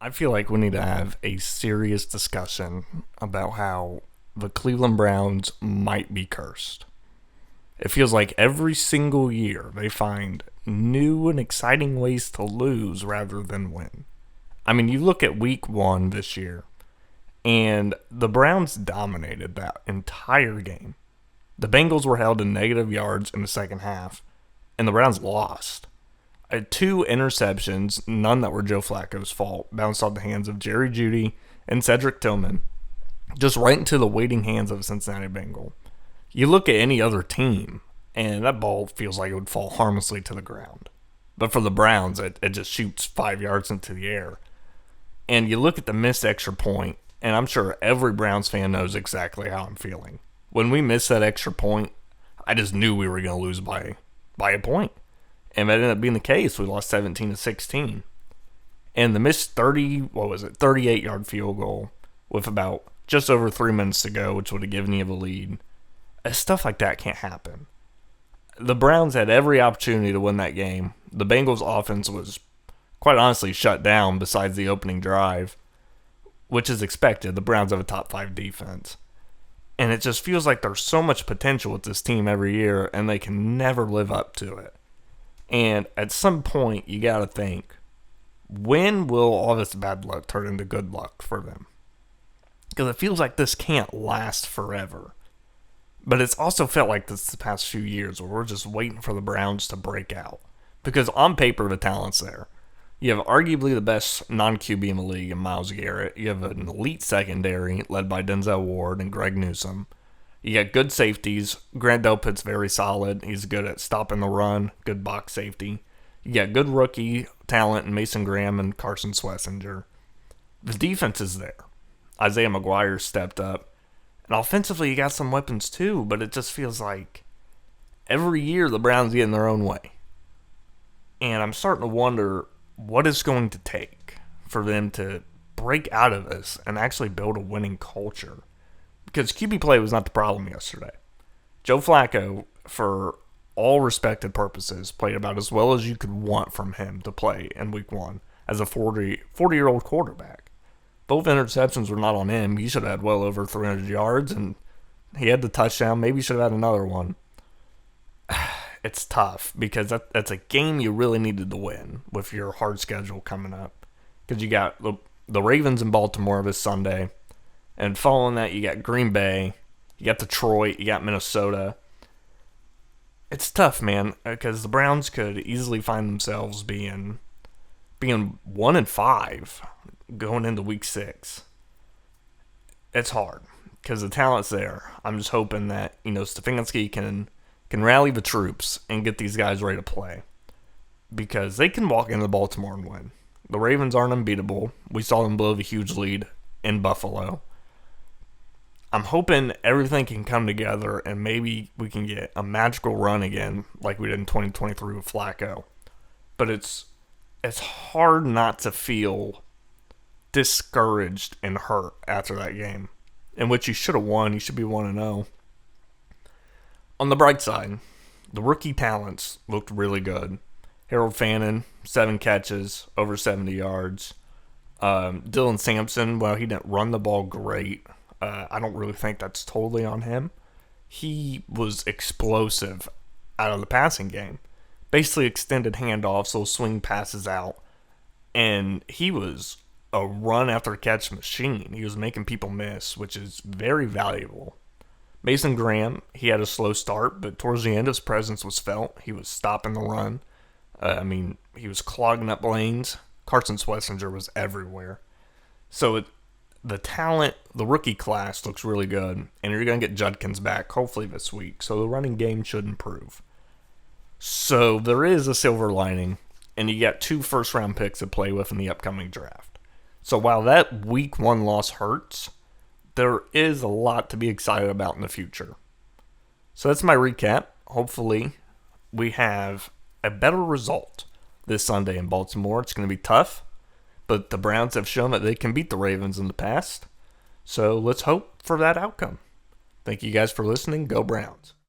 I feel like we need to have a serious discussion about how the Cleveland Browns might be cursed. It feels like every single year they find new and exciting ways to lose rather than win. I mean, you look at week one this year, and the Browns dominated that entire game. The Bengals were held in negative yards in the second half, and the Browns lost. Two interceptions, none that were Joe Flacco's fault, bounced off the hands of Jerry Jeudy and Cedric Tillman, just right into the waiting hands of a Cincinnati Bengal. You look at any other team, and that ball feels like it would fall harmlessly to the ground. But for the Browns, it just shoots 5 yards into the air. And you look at the missed extra point, and I'm sure every Browns fan knows exactly how I'm feeling. When we missed that extra point, I just knew we were going to lose by a point. And that ended up being the case. We lost 17-16. And the missed 38-yard field goal with about just over 3 minutes to go, which would have given you the lead. Stuff like that can't happen. The Browns had every opportunity to win that game. The Bengals' offense was, quite honestly, shut down besides the opening drive, which is expected. The Browns have a top 5 defense. And it just feels like there's so much potential with this team every year, and they can never live up to it. And at some point, you got to think, when will all this bad luck turn into good luck for them? Because it feels like this can't last forever. But it's also felt like this the past few years where we're just waiting for the Browns to break out. Because on paper, the talent's there. You have arguably the best non-QB in the league in Myles Garrett. You have an elite secondary led by Denzel Ward and Greg Newsome. You got good safeties. Grant Delpit's very solid. He's good at stopping the run, good box safety. You got good rookie talent in Mason Graham and Carson Schlesinger. The defense is there. Isaiah McGuire stepped up. And offensively, you got some weapons too, but it just feels like every year the Browns get in their own way. And I'm starting to wonder what it's going to take for them to break out of this and actually build a winning culture. Because QB play was not the problem yesterday. Joe Flacco, for all respected purposes, played about as well as you could want from him to play in week one as a 40-year-old quarterback. Both interceptions were not on him. He should have had well over 300 yards, and he had the touchdown. Maybe he should have had another one. It's tough because that's a game you really needed to win with your hard schedule coming up. Because you got the Ravens in Baltimore this Sunday. And following that, you got Green Bay, you got Detroit, you got Minnesota. It's tough, man, because the Browns could easily find themselves being 1-5 going into week 6. It's hard because the talent's there. I'm just hoping that Stefanski can rally the troops and get these guys ready to play because they can walk into Baltimore and win. The Ravens aren't unbeatable. We saw them blow the huge lead in Buffalo. I'm hoping everything can come together and maybe we can get a magical run again like we did in 2023 with Flacco. But it's hard not to feel discouraged and hurt after that game, in which you should have won. You should be 1-0. On the bright side, the rookie talents looked really good. Harold Fannin, 7 catches, over 70 yards. Dylan Sampson, well, he didn't run the ball great. I don't really think that's totally on him. He was explosive out of the passing game. Basically extended handoffs, little swing passes out. And he was a run after catch machine. He was making people miss, which is very valuable. Mason Graham, he had a slow start, but towards the end his presence was felt. He was stopping the run. He was clogging up lanes. Carson Schlesinger was everywhere. So the talent, the rookie class looks really good, and you're going to get Judkins back hopefully this week, so the running game should improve. So there is a silver lining, and you got 2 first-round picks to play with in the upcoming draft. So while that week 1 loss hurts, there is a lot to be excited about in the future. So that's my recap. Hopefully we have a better result this Sunday in Baltimore. It's going to be tough, but the Browns have shown that they can beat the Ravens in the past. So let's hope for that outcome. Thank you guys for listening. Go Browns.